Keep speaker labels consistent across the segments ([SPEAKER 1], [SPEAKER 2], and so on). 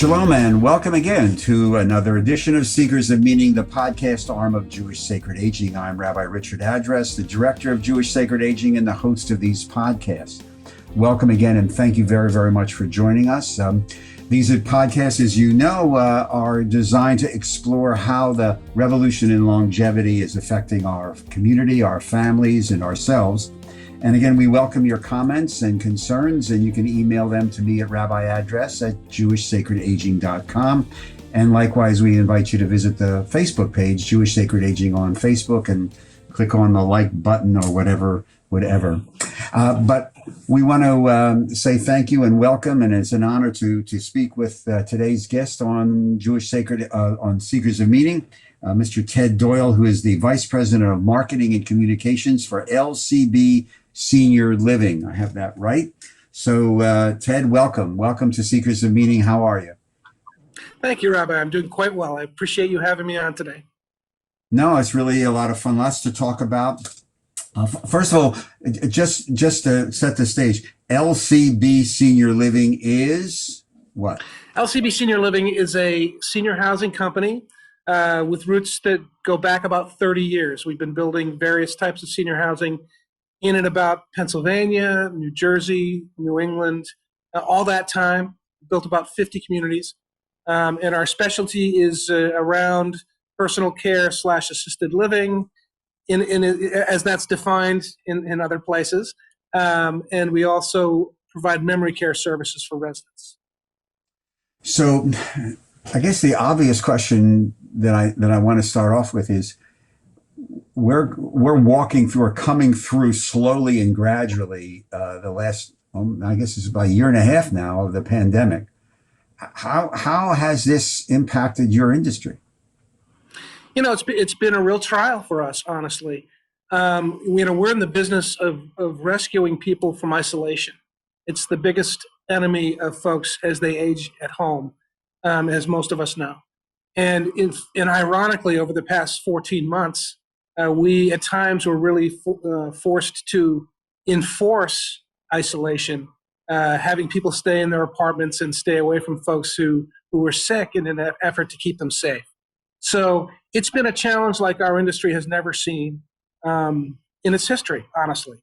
[SPEAKER 1] Shalom and welcome again to another edition of Seekers of Meaning, the podcast arm of Jewish Sacred Aging. I'm Rabbi Richard Address, the director of Jewish Sacred Aging and the host of these podcasts. Welcome again and thank you very, very much for joining us. These podcasts, as you know, are designed to explore how the revolution in longevity is affecting our community, our families, and ourselves. And again, we welcome your comments and concerns, and you can email them to me at rabbiaddress@jewishsacredaging.com. And likewise, we invite you to visit the Facebook page, Jewish Sacred Aging on Facebook, and click on the like button or whatever. But we want to say thank you and welcome, and it's an honor to speak with today's guest on Jewish Sacred, on Seekers of Meaning, Mr. Ted Doyle, who is the Vice President of Marketing and Communications for LCB Senior Living. I have that right. So, Ted, welcome. Welcome to Seekers of Meaning. How are you?
[SPEAKER 2] Thank you, Rabbi. I'm doing quite well. I appreciate you having me on today.
[SPEAKER 1] No, it's really a lot of fun. Lots to talk about. First of all, just to set the stage, LCB Senior Living is what?
[SPEAKER 2] LCB Senior Living is a senior housing company with roots that go back about 30 years. We've been building various types of senior housing in and about Pennsylvania, New Jersey, New England, all that time. Built about 50 communities. And our specialty is around personal care / assisted living, as that's defined in other places. And we also provide memory care services for residents.
[SPEAKER 1] So I guess the obvious question that I want to start off with is, we're walking through or coming through slowly and gradually the last, I guess it's about a year and a half now of the pandemic. How has this impacted your industry?
[SPEAKER 2] You know, it's been a real trial for us, honestly. We're in the business of rescuing people from isolation. It's the biggest enemy of folks as they age at home, as most of us know. And ironically, over the past 14 months, we at times were really forced to enforce isolation, having people stay in their apartments and stay away from folks who were sick in an effort to keep them safe. So it's been a challenge like our industry has never seen in its history, honestly.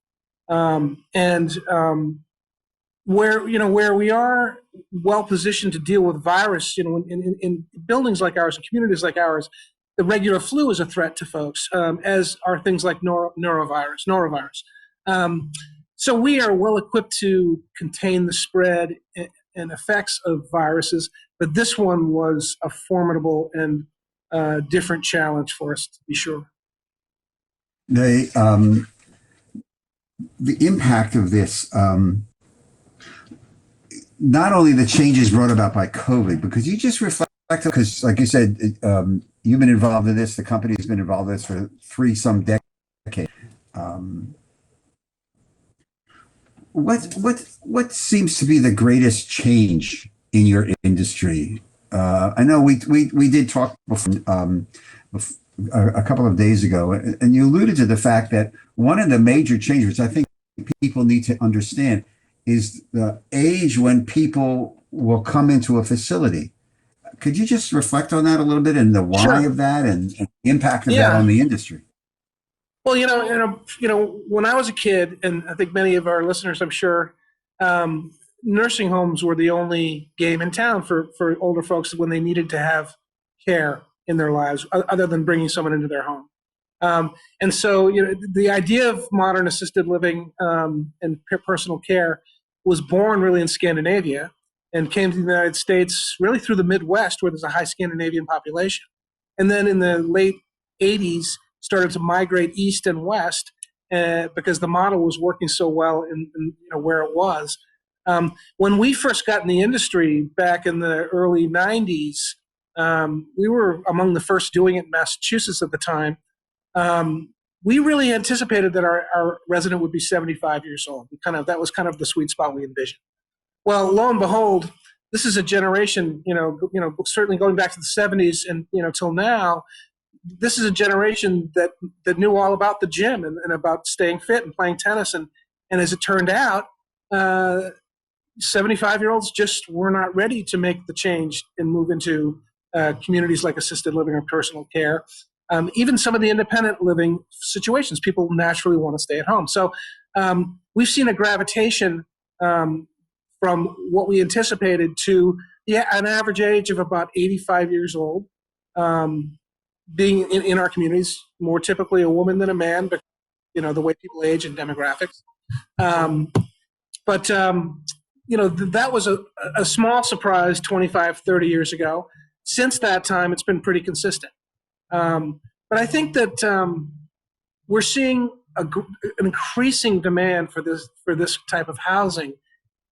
[SPEAKER 2] Where we are well positioned to deal with virus, in buildings like ours and communities like ours, the regular flu is a threat to folks, as are things like norovirus. So we are well equipped to contain the spread and effects of viruses, but this one was a formidable and different challenge for us, to be sure.
[SPEAKER 1] The impact of this, not only the changes brought about by COVID, because you just reflect, because like you said, you've been involved in this, the company's been involved in this for some decades. What seems to be the greatest change in your industry? I know we did talk before, a couple of days ago, and you alluded to the fact that one of the major changes, which I think people need to understand, is the age when people will come into a facility. Could you just reflect on that a little bit and the why
[SPEAKER 2] Sure.
[SPEAKER 1] of that and the impact of that on the industry?
[SPEAKER 2] Well, when I was a kid, and I think many of our listeners, I'm sure, nursing homes were the only game in town for older folks when they needed to have care in their lives, other than bringing someone into their home. And so, the idea of modern assisted living and personal care was born really in Scandinavia and came to the United States really through the Midwest, where there's a high Scandinavian population. And then in the late 80s, started to migrate east and west because the model was working so well in where it was. When we first got in the industry back in the early 90s, we were among the first doing it in Massachusetts at the time. We really anticipated that our resident would be 75 years old. That was kind of the sweet spot we envisioned. Well, lo and behold, this is a generation, certainly going back to the 70s and till now, this is a generation that knew all about the gym and about staying fit and playing tennis. And as it turned out, 75-year-olds just were not ready to make the change and move into communities like assisted living or personal care. Even some of the independent living situations, people naturally want to stay at home. So we've seen a gravitation from what we anticipated to an average age of about 85 years old, being in our communities, more typically a woman than a man, but the way people age and demographics. But that was a small surprise 25, 30 years ago. Since that time, it's been pretty consistent. But I think that we're seeing an increasing demand for this type of housing.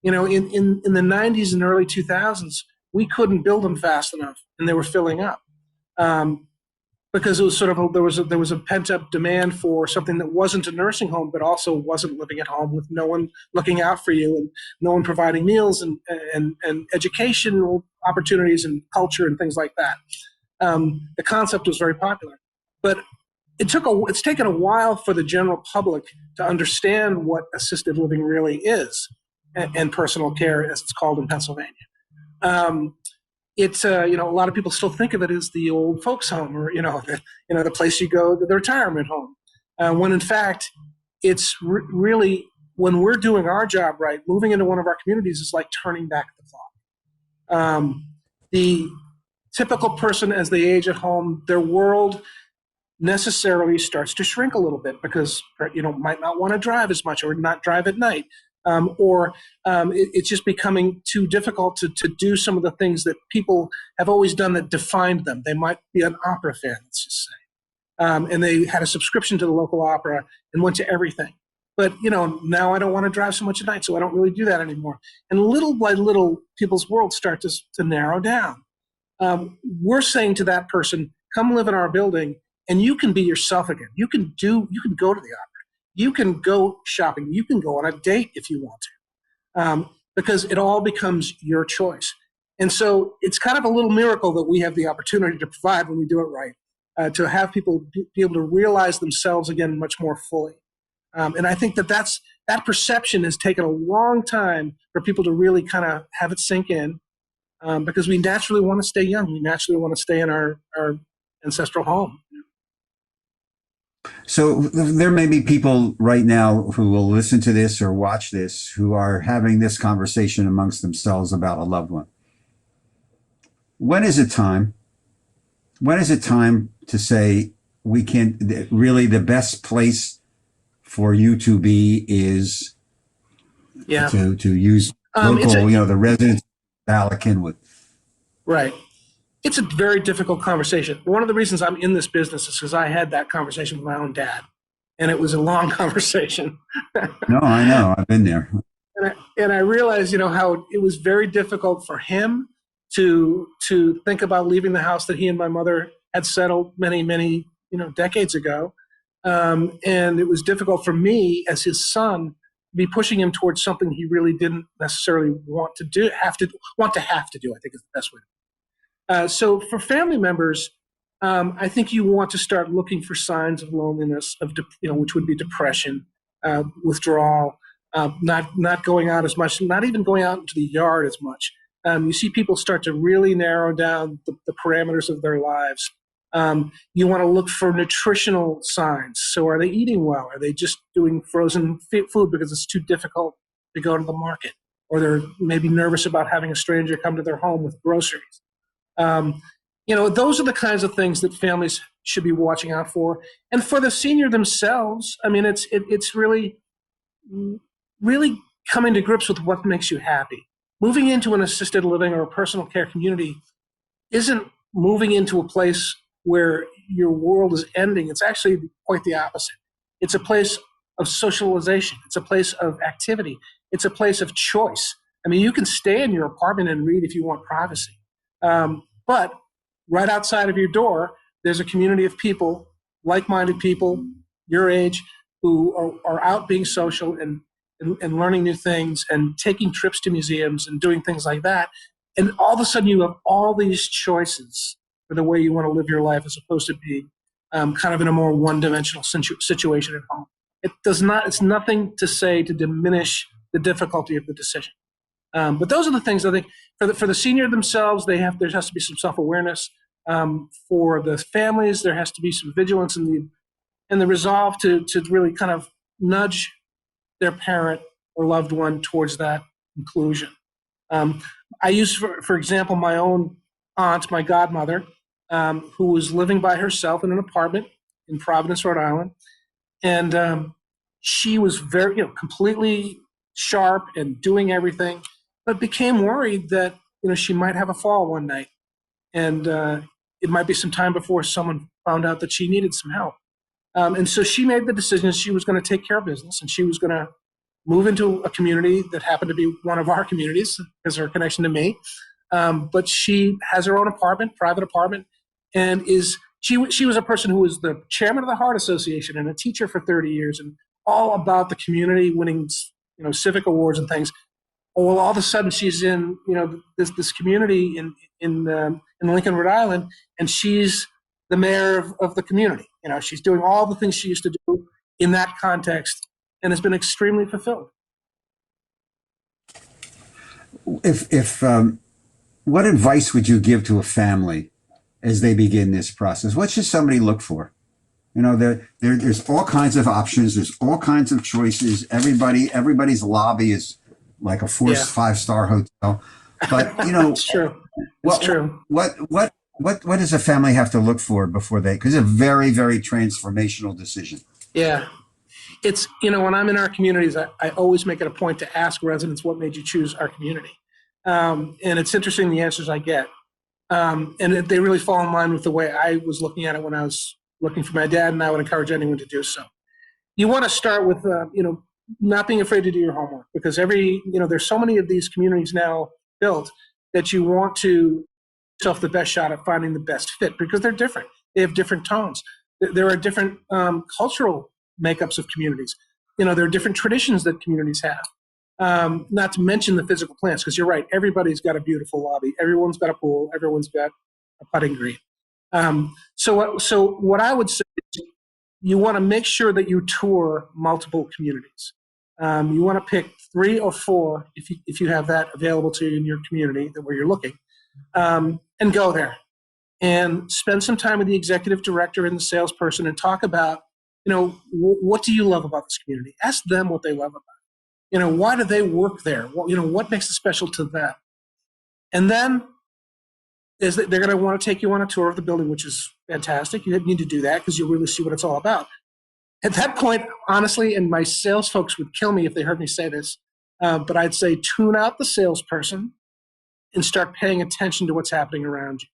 [SPEAKER 2] In the 90s and early 2000s, we couldn't build them fast enough, and they were filling up. Because it was sort of there was a pent up demand for something that wasn't a nursing home, but also wasn't living at home with no one looking out for you and no one providing meals and educational opportunities and culture and things like that. The concept was very popular, but it's taken a while for the general public to understand what assisted living really is and personal care, as it's called in Pennsylvania. It's a lot of people still think of it as the old folks home, or the place you go, the retirement home, when in fact it's really, when we're doing our job right, moving into one of our communities is like turning back the clock. The typical person, as they age at home, their world necessarily starts to shrink a little bit because might not want to drive as much or not drive at night. It's just becoming too difficult to do some of the things that people have always done that defined them. They might be an opera fan, let's just say, and they had a subscription to the local opera and went to everything. But now I don't want to drive so much at night, so I don't really do that anymore. And little by little, people's worlds start to narrow down. We're saying to that person, come live in our building, and you can be yourself again. You can go to the opera. You can go shopping. You can go on a date if you want to, because it all becomes your choice. And so it's kind of a little miracle that we have the opportunity to provide when we do it right, to have people be able to realize themselves again much more fully. And I think that perception has taken a long time for people to really kind of have it sink in, because we naturally want to stay young. We naturally want to stay in our ancestral home.
[SPEAKER 1] So there may be people right now who will listen to this or watch this who are having this conversation amongst themselves about a loved one. When is it time to say really the best place for you to be is to use local, the residents of Bala Cynwyd? Right.
[SPEAKER 2] It's a very difficult conversation. One of the reasons I'm in this business is because I had that conversation with my own dad, and it was a long conversation.
[SPEAKER 1] No, I know. I've been there.
[SPEAKER 2] And I realized, how it was very difficult for him to think about leaving the house that he and my mother had settled many, many, decades ago. And it was difficult for me as his son to be pushing him towards something he really didn't necessarily want to do, have to do, I think is the best way. So for family members, I think you want to start looking for signs of loneliness, which would be depression, withdrawal, not going out as much, not even going out into the yard as much. You see people start to really narrow down the parameters of their lives. You want to look for nutritional signs. So are they eating well? Are they just doing frozen food because it's too difficult to go to the market? Or they're maybe nervous about having a stranger come to their home with groceries. Those are the kinds of things that families should be watching out for. And for the senior themselves, it's really, really coming to grips with what makes you happy. Moving into an assisted living or a personal care community isn't moving into a place where your world is ending. It's actually quite the opposite. It's a place of socialization. It's a place of activity. It's a place of choice. You can stay in your apartment and read if you want privacy. But right outside of your door, there's a community of people, like-minded people, your age, who are out being social and learning new things and taking trips to museums and doing things like that. And all of a sudden you have all these choices for the way you want to live your life, as opposed to being kind of in a more one-dimensional situation at home. It's nothing to say to diminish the difficulty of the decision. But those are the things I think for the senior themselves, there has to be some self-awareness. For the families, there has to be some vigilance and the resolve to really kind of nudge their parent or loved one towards that conclusion. Um, I use, for example, my own aunt, my godmother, who was living by herself in an apartment in Providence, Rhode Island, and she was very, completely sharp and doing everything, but became worried that she might have a fall one night, and it might be some time before someone found out that she needed some help. And so she made the decision she was going to take care of business, and she was going to move into a community that happened to be one of our communities because of her connection to me. But she has her own apartment, private apartment, and she was a person who was the chairman of the Heart Association and a teacher for 30 years and all about the community, winning civic awards and things. Well, all of a sudden she's in this community in Lincoln, Rhode Island, and she's the mayor of the community. She's doing all the things she used to do in that context, and has been extremely fulfilled.
[SPEAKER 1] If what advice would you give to a family as they begin this process? What should somebody look for? There's all kinds of options. There's all kinds of choices. Everybody's lobby is like a 5-star hotel. But
[SPEAKER 2] it's true. It's true.
[SPEAKER 1] What does a family have to look for before because it's a very, very transformational decision.
[SPEAKER 2] Yeah. It's, when I'm in our communities, I always make it a point to ask residents, what made you choose our community? And it's interesting the answers I get. And they really fall in line with the way I was looking at it when I was looking for my dad, and I would encourage anyone to do so. You want to start with, not being afraid to do your homework, because there's so many of these communities now built that you want to yourself the best shot at finding the best fit, because they're different. They have different tones. There are different cultural makeups of communities. There are different traditions that communities have. Not to mention the physical plants, because you're right, everybody's got a beautiful lobby. Everyone's got a pool. Everyone's got a putting green. So what I would say is you want to make sure that you tour multiple communities. You want to pick 3 or 4, if you have that available to you in your community where you're looking, and go there and spend some time with the executive director and the salesperson and talk about, what do you love about this community? Ask them what they love about it. Why do they work there? What makes it special to them? And then they're going to want to take you on a tour of the building, which is fantastic. You need to do that because you'll really see what it's all about. At that point, honestly, and my sales folks would kill me if they heard me say this, but I'd say tune out the salesperson and start paying attention to what's happening around you.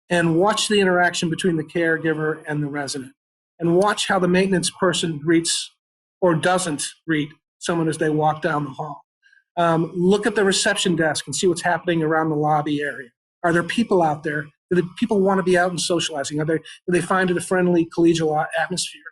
[SPEAKER 2] And watch the interaction between the caregiver and the resident. And watch how the maintenance person greets or doesn't greet someone as they walk down the hall. Look at the reception desk and see what's happening around the lobby area. Are there people out there? Do the people want to be out and socializing? Do they find it a friendly, collegial atmosphere?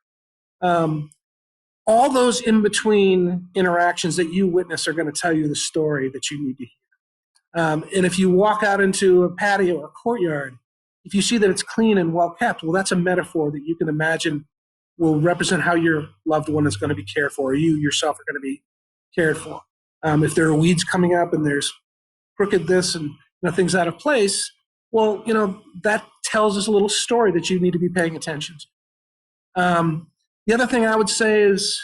[SPEAKER 2] All those in-between interactions that you witness are going to tell you the story that you need to hear. And if you walk out into a patio or courtyard, if you see that it's clean and well kept, well, that's a metaphor that you can imagine will represent how your loved one is going to be cared for, or you yourself are going to be cared for. If there are weeds coming up and there's crooked this and things out of place, well, that tells us a little story that you need to be paying attention to. The other thing I would say is,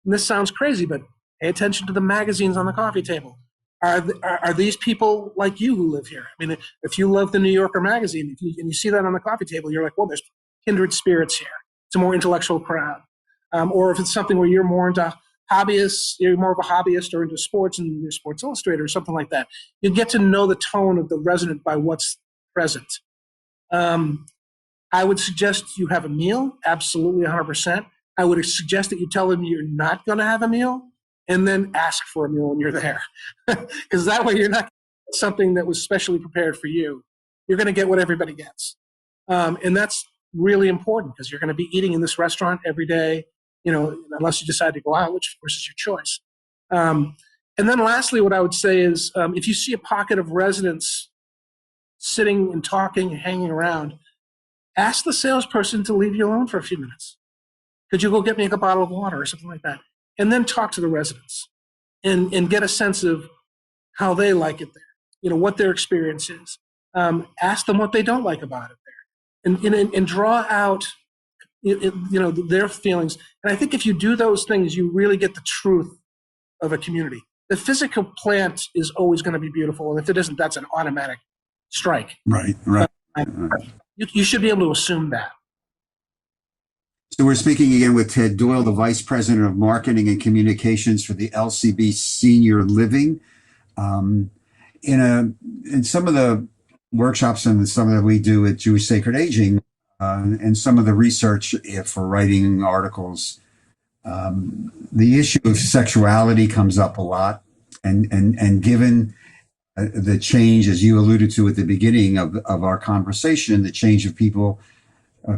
[SPEAKER 2] and this sounds crazy, but pay attention to the magazines on the coffee table. Are these people like you who live here? I mean, if you love the New Yorker magazine and you see that on the coffee table, you're like, well, there's kindred spirits here. It's a more intellectual crowd. Or if it's something where you're more into hobbyists, you're more of a hobbyist or into sports and you're Sports Illustrated or something like that. You get to know the tone of the resident by what's present. I would suggest you have a meal, absolutely 100%. I would suggest that you tell them you're not going to have a meal, and then ask for a meal when you're there. Because that way you're not getting something that was specially prepared for you. You're going to get what everybody gets. And that's really important because you're going to be eating in this restaurant every day, unless you decide to go out, which of course is your choice. And then lastly, what I would say is if you see a pocket of residents sitting and talking and hanging around, ask the salesperson to leave you alone for a few minutes. Could you go get me a bottle of water or something like that? And then talk to the residents and get a sense of how they like it there, what their experience is. Ask them what they don't like about it there, and draw out their feelings. And I think if you do those things, you really get the truth of a community. The physical plant is always going to be beautiful, and if it isn't, that's an automatic strike.
[SPEAKER 1] Right.
[SPEAKER 2] You should be able to assume that.
[SPEAKER 1] So we're speaking again with Ted Doyle, the Vice President of Marketing and Communications for the LCB Senior Living. In some of the workshops and some that we do at Jewish Sacred Aging, and some of the research for writing articles, the issue of sexuality comes up a lot, and given the change, as you alluded to at the beginning of our conversation, the change of people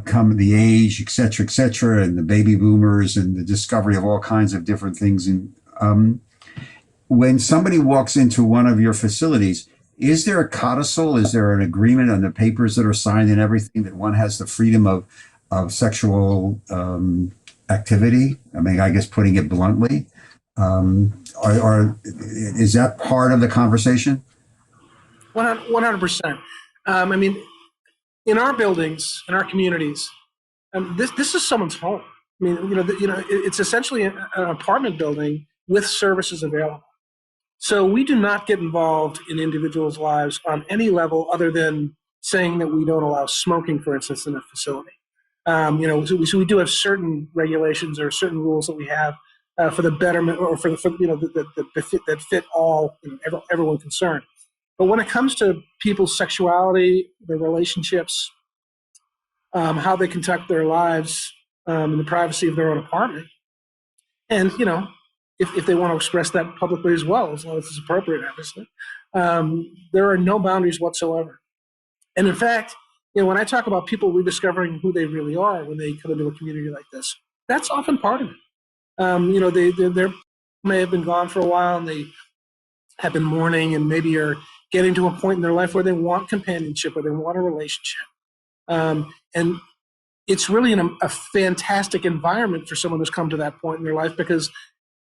[SPEAKER 1] come the age, et cetera, and the baby boomers and the discovery of all kinds of different things. And when somebody walks into one of your facilities, is there a codicil? Is there an agreement on the papers that are signed and everything that one has the freedom of sexual activity? I mean, I guess putting it bluntly. Or is that part of the conversation?
[SPEAKER 2] 100%. I mean, in our buildings, in our communities, this is someone's home. I mean, it's essentially an apartment building with services available. So we do not get involved in individuals' lives on any level other than saying that we don't allow smoking, for instance, in a facility. So we do have certain regulations or certain rules that we have for the betterment, or for that fit all, everyone concerned. But when it comes to people's sexuality, their relationships, how they conduct their lives in the privacy of their own apartment, and if they want to express that publicly as well, as long as it's appropriate, obviously, there are no boundaries whatsoever. And in fact, when I talk about people rediscovering who they really are when they come into a community like this, that's often part of it. They may have been gone for a while, and they have been mourning, and maybe are getting to a point in their life where they want companionship, or they want a relationship. And it's really a fantastic environment for someone who's come to that point in their life, because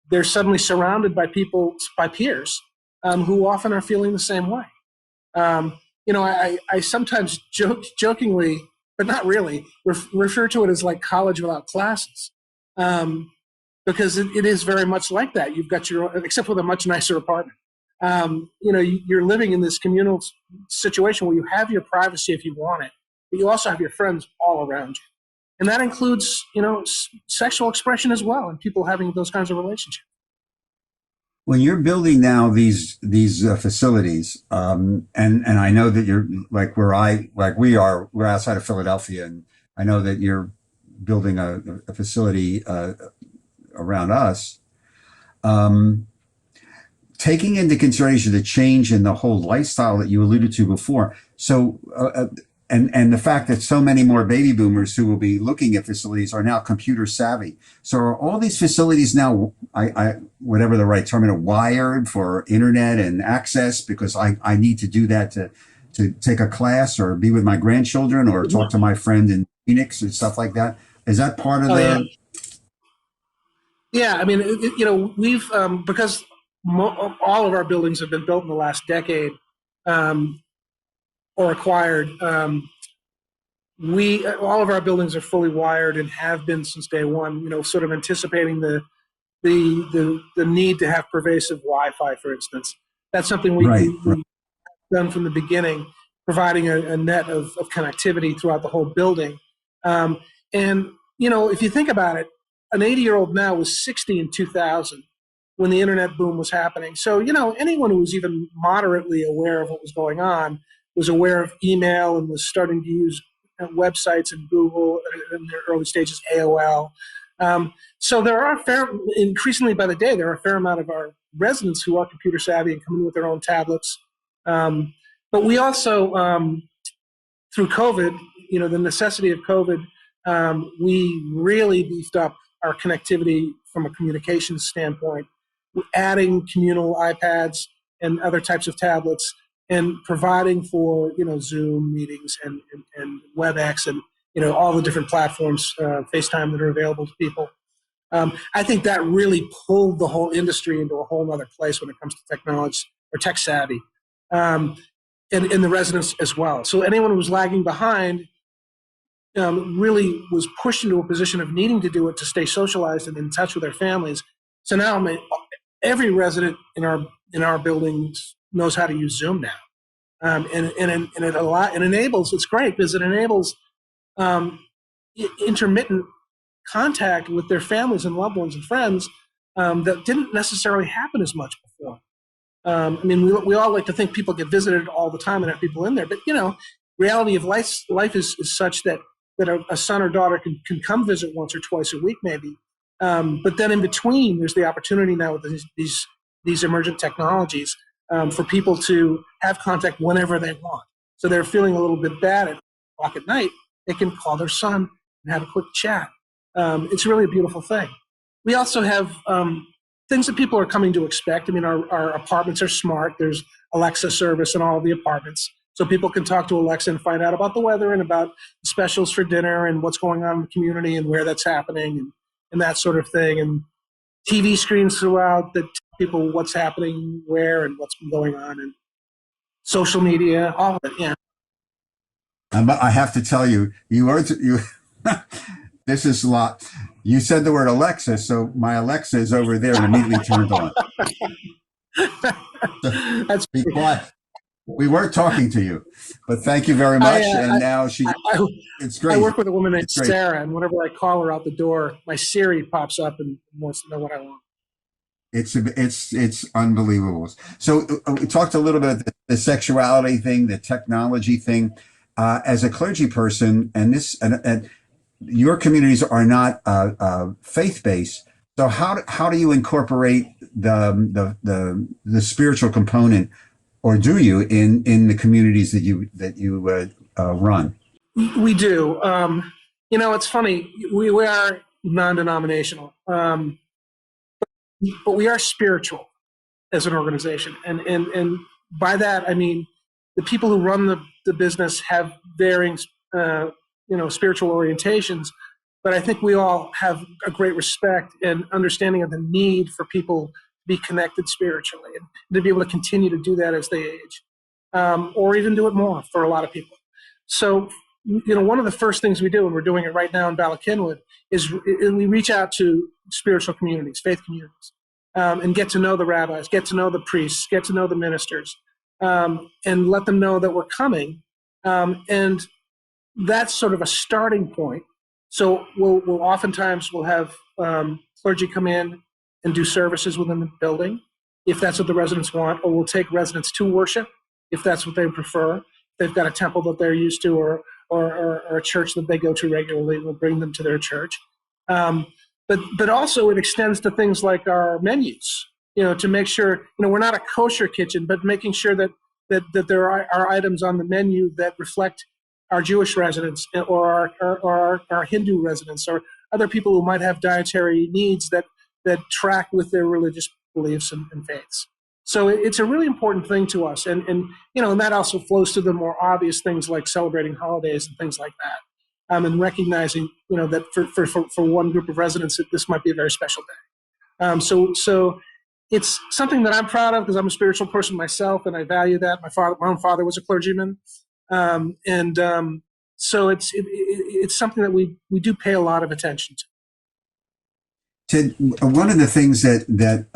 [SPEAKER 2] they're suddenly surrounded by peers, who often are feeling the same way. I sometimes jokingly, but not really, refer to it as like college without classes, because it is very much like that. You've got your own, except with a much nicer apartment. You're living in this communal situation where you have your privacy if you want it, but you also have your friends all around you. And that includes, sexual expression as well, and people having those kinds of relationships.
[SPEAKER 1] When you're building now these facilities, and I know that you're we're outside of Philadelphia, and I know that you're building a facility around us. Taking into consideration the change in the whole lifestyle that you alluded to before, so and the fact that so many more baby boomers who will be looking at facilities are now computer savvy. So are all these facilities now, whatever the right term is, wired for internet and access? Because I need to do that to take a class or be with my grandchildren or talk to my friend in Phoenix and stuff like that. Is that part of the?
[SPEAKER 2] Yeah, I mean, we've because all of our buildings have been built in the last decade. Or acquired. All of our buildings are fully wired and have been since day one. Sort of anticipating the need to have pervasive Wi-Fi, for instance. That's something we've done from the beginning, providing a net of connectivity throughout the whole building. And if you think about it, an 80-year-old now was 60 in 2000 when the internet boom was happening. So anyone who was even moderately aware of what was going on was aware of email and was starting to use websites and Google in their early stages, AOL. So there are increasingly by the day, there are a fair amount of our residents who are computer savvy and come in with their own tablets. But we also, through COVID, the necessity of COVID, we really beefed up our connectivity from a communications standpoint, adding communal iPads and other types of tablets, and providing for Zoom meetings and WebEx and all the different platforms, FaceTime, that are available to people. I think that really pulled the whole industry into a whole other place when it comes to or tech savvy, and the residents as well. So anyone who was lagging behind really was pushed into a position of needing to do it to stay socialized and in touch with their families. So now, I mean, every resident in our buildings knows how to use Zoom now, and it enables. It's great because it enables intermittent contact with their families and loved ones and friends that didn't necessarily happen as much before. I mean, we all like to think people get visited all the time and have people in there, but reality of life is such that a son or daughter can come visit once or twice a week, maybe. But then in between, there's the opportunity now with these emergent technologies for people to have contact whenever they want. So they're feeling a little bit bad at 8 o'clock at night, they can call their son and have a quick chat. It's really a beautiful thing. We also have things that people are coming to expect. I mean, our apartments are smart. There's Alexa service in all of the apartments. So people can talk to Alexa and find out about the weather and about specials for dinner and what's going on in the community and where that's happening and that sort of thing. And TV screens throughout that tell people what's happening where and what's been going on, and social media, all of it. Yeah.
[SPEAKER 1] I have to tell you, this is a lot. You said the word Alexa, so my Alexa is over there and immediately turned on. So,
[SPEAKER 2] That's
[SPEAKER 1] be quiet. We were talking to you, but thank you very much. Now it's great.
[SPEAKER 2] I work with a woman named Sarah, and whenever I call her out the door, my Siri pops up and wants to know what I want.
[SPEAKER 1] It's unbelievable. So we talked a little bit about the sexuality thing, the technology thing. As a clergy person, and your communities are not faith-based. So how do you incorporate the spiritual component, or do you in the communities that you run?
[SPEAKER 2] We do. It's funny. We are non-denominational, but we are spiritual as an organization, and by that I mean the people who run the business have varying spiritual orientations, but I think we all have a great respect and understanding of the need for people to be connected spiritually and to be able to continue to do that as they age, or even do it more for a lot of people. So, one of the first things we do, and we're doing it right now in Ballackinwood, is we reach out to spiritual communities, faith communities, and get to know the rabbis, get to know the priests, get to know the ministers, and let them know that we're coming. And that's sort of a starting point. So we'll oftentimes have clergy come in and do services within the building, if that's what the residents want, or we'll take residents to worship, if that's what they prefer. If they've got a temple that they're used to, or a church that they go to regularly, we'll bring them to their church. But also it extends to things like our menus, to make sure, we're not a kosher kitchen, but making sure that there are items on the menu that reflect our Jewish residents or our Hindu residents or other people who might have dietary needs that track with their religious beliefs and faiths. So it's a really important thing to us. And that also flows to the more obvious things like celebrating holidays and things like that. And recognizing, that for one group of residents, that this might be a very special day. So it's something that I'm proud of because I'm a spiritual person myself, and I value that. My own father was a clergyman, so it's something that we do pay a lot of attention to.
[SPEAKER 1] Ted, one of the things that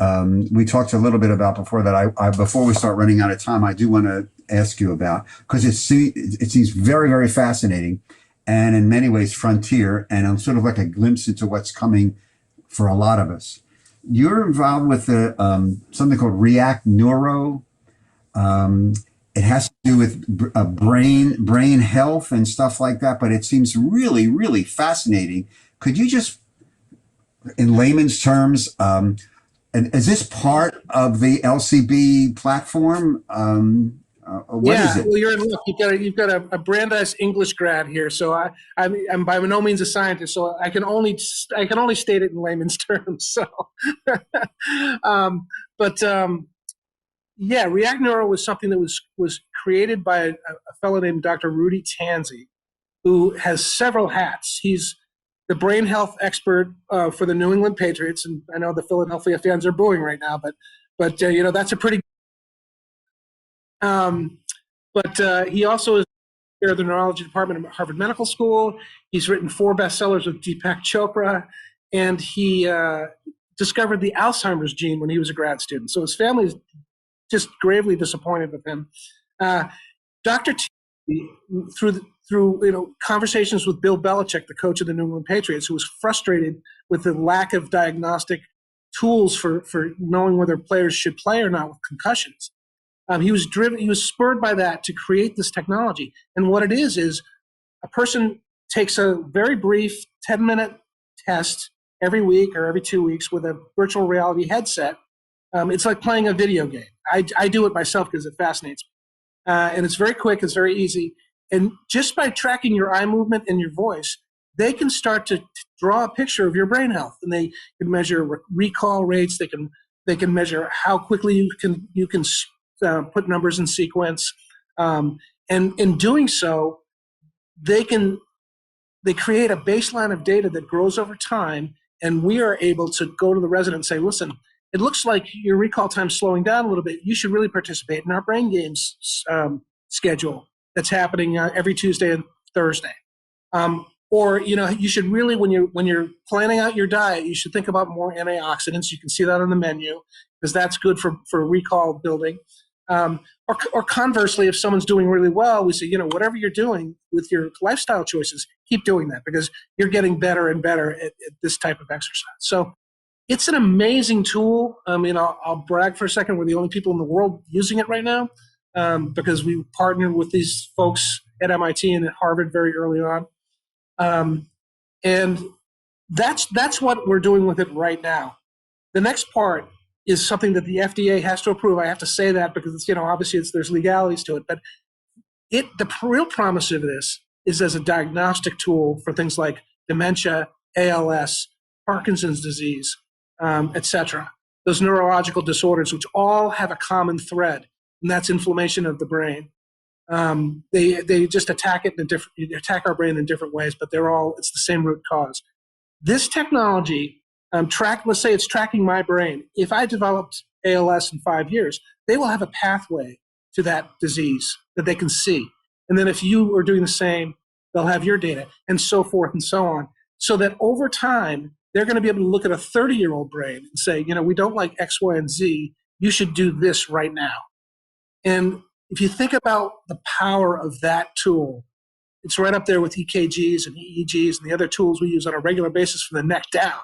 [SPEAKER 1] we talked a little bit about before that I before we start running out of time, I do want to ask you about, because it seems very, very fascinating, and in many ways frontier, and sort of like a glimpse into what's coming for a lot of us. You're involved with something called React Neuro. It has to do with brain health and stuff like that, but it seems really, really fascinating. Could you just, in layman's terms, and is this part of the LCB platform? What is it?
[SPEAKER 2] Well, you're in luck. You've got a Brandeis English grad here, so I'm by no means a scientist, so I can only state it in layman's terms. So, yeah, React Neuro was something that was created by a fellow named Dr. Rudy Tanzi, who has several hats. He's the brain health expert for the New England Patriots, and I know the Philadelphia fans are booing right now, but that's a pretty But he also is chair of the neurology department at Harvard Medical School. He's written 4 bestsellers with Deepak Chopra, and he discovered the Alzheimer's gene when he was a grad student. So his family is just gravely disappointed with him. Dr. T, through conversations with Bill Belichick, the coach of the New England Patriots, who was frustrated with the lack of diagnostic tools for knowing whether players should play or not with concussions. He was spurred by that to create this technology. And what it is a person takes a very brief 10-minute test every week or every 2 weeks with a virtual reality headset. It's like playing a video game. I do it myself because it fascinates me. And it's very quick, it's very easy. And just by tracking your eye movement and your voice, they can start to draw a picture of your brain health. And they can measure recall rates. They can measure how quickly you can put numbers in sequence. And in doing so, they create a baseline of data that grows over time. And we are able to go to the resident and say, listen, it looks like your recall time's slowing down a little bit. You should really participate in our brain games schedule that's happening every Tuesday and Thursday. Or you should really, when you're planning out your diet, you should think about more antioxidants. You can see that on the menu because that's good for recall building. Or conversely, if someone's doing really well, we say, whatever you're doing with your lifestyle choices, keep doing that because you're getting better and better at this type of exercise. So it's an amazing tool. I'll brag for a second. We're the only people in the world using it right now because we partnered with these folks at MIT and at Harvard very early on. And that's what we're doing with it right now. The next part is something that the FDA has to approve. I have to say that because it's, obviously there's legalities to it, but the real promise of this is as a diagnostic tool for things like dementia, ALS, Parkinson's disease, etc. Those neurological disorders, which all have a common thread, and that's inflammation of the brain. They just attack our brain in different ways, but it's the same root cause. This technology, let's say it's tracking my brain. If I developed ALS in 5 years, they will have a pathway to that disease that they can see. And then if you are doing the same, they'll have your data and so forth and so on. So that over time, they're going to be able to look at a 30-year-old brain and say, we don't like X, Y, and Z. You should do this right now. And if you think about the power of that tool, it's right up there with EKGs and EEGs and the other tools we use on a regular basis from the neck down.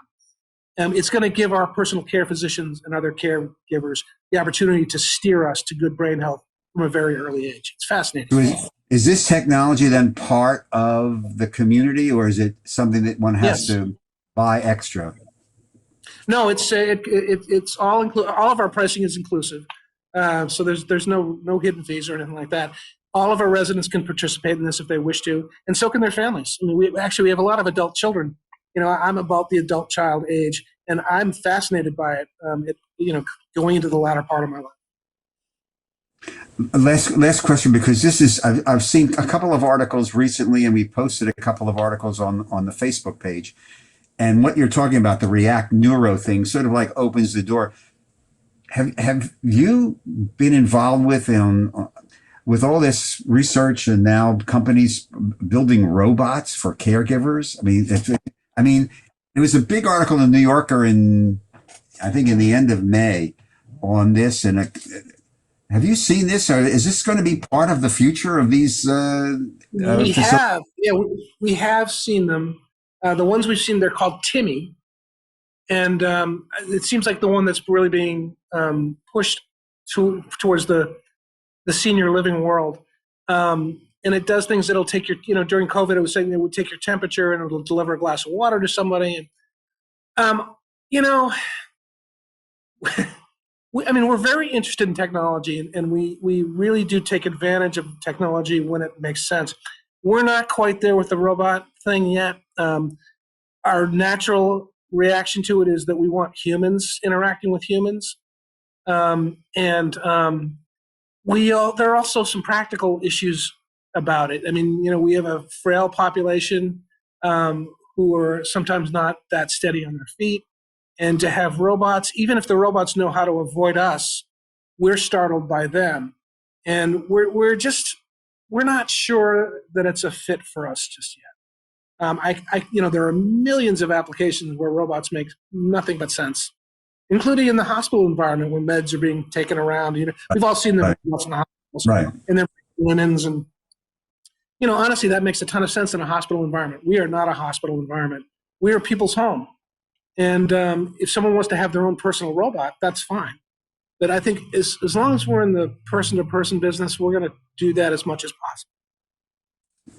[SPEAKER 2] It's going to give our personal care physicians and other caregivers the opportunity to steer us to good brain health from a very early age. It's fascinating.
[SPEAKER 1] Is this technology then part of the community, or is it something that one has to buy extra?
[SPEAKER 2] No, it's all inclusive. All of our pricing is inclusive, so there's no hidden fees or anything like that. All of our residents can participate in this if they wish to, and so can their families. I mean, we have a lot of adult children. I'm about the adult child age, and I'm fascinated by it. Going into the latter part of my life.
[SPEAKER 1] Last question, because I've seen a couple of articles recently, and we posted a couple of articles on the Facebook page. And what you're talking about, the React Neuro thing, sort of like opens the door. Have you been involved with all this research and now companies building robots for caregivers? I mean, it was a big article in the New Yorker I think in the end of May on this. And have you seen this? Or is this going to be part of the future of these? We
[SPEAKER 2] have seen them. The ones we've seen, they're called Timmy. And it seems like the one that's really being pushed towards the senior living world. And it does things that'll take during COVID, it was saying it would take your temperature and it'll deliver a glass of water to somebody. And, we're very interested in technology, and we really do take advantage of technology when it makes sense. We're not quite there with the robot thing yet. Our natural reaction to it is that we want humans interacting with humans. There are also some practical issues about it. We have a frail population who are sometimes not that steady on their feet. And to have robots, even if the robots know how to avoid us, we're startled by them. And we're not sure that it's a fit for us just yet. There are millions of applications where robots make nothing but sense, including in the hospital environment when meds are being taken around. We've all seen them
[SPEAKER 1] Right.
[SPEAKER 2] in the hospitals,
[SPEAKER 1] Right.
[SPEAKER 2] and they're linens, and honestly, that makes a ton of sense in a hospital environment. We are not a hospital environment. We are people's home, and if someone wants to have their own personal robot, that's fine. But I think as long as we're in the person-to-person business, we're going to do that as much as possible.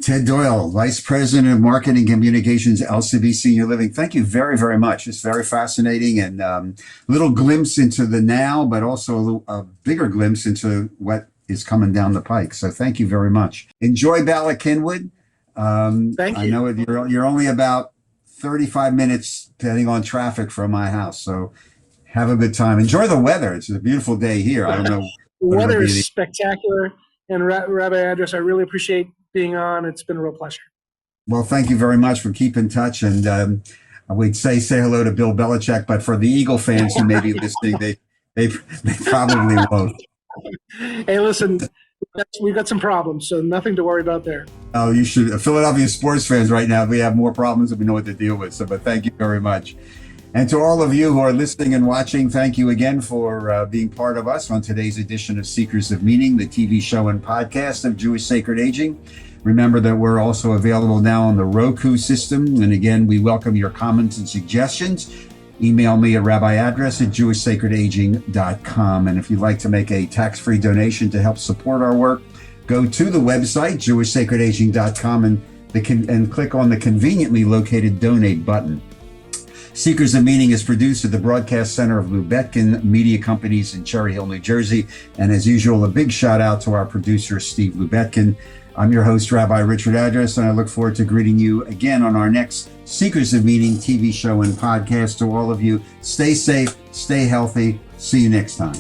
[SPEAKER 1] Ted Doyle, Vice President of Marketing Communications, LCB Senior Living. Thank you very, very much. It's very fascinating and a little glimpse into the now, but also a bigger glimpse into what is coming down the pike. So thank you very much. Enjoy Bala Kenwood.
[SPEAKER 2] Thank you.
[SPEAKER 1] I know you're only about 35 minutes, depending on traffic, from my house. So have a good time. Enjoy the weather. It's a beautiful day here. I don't know.
[SPEAKER 2] The weather is spectacular. And Rabbi Address, I really appreciate being on. It's been a real pleasure.
[SPEAKER 1] Well, thank you very much for keeping in touch. And I would say hello to Bill Belichick, but for the Eagle fans who may be listening, they probably won't.
[SPEAKER 2] Hey, listen, we've got some problems, so nothing to worry about there.
[SPEAKER 1] Oh, you should. Philadelphia sports fans right now, we have more problems than we know what to deal with. So, but thank you very much. And to all of you who are listening and watching, thank you again for being part of us on today's edition of Seekers of Meaning, the TV show and podcast of Jewish Sacred Aging. Remember that we're also available now on the Roku system. And again, we welcome your comments and suggestions. Email me at rabbiaddress@jewishsacredaging.com. And if you'd like to make a tax-free donation to help support our work, go to the website, jewishsacredaging.com, and click on the conveniently located donate button. Seekers of Meaning is produced at the Broadcast Center of Lubetkin Media Companies in Cherry Hill, New Jersey. And as usual, a big shout out to our producer, Steve Lubetkin. I'm your host, Rabbi Richard Address, and I look forward to greeting you again on our next Seekers of Meaning TV show and podcast. To all of you, stay safe, stay healthy. See you next time.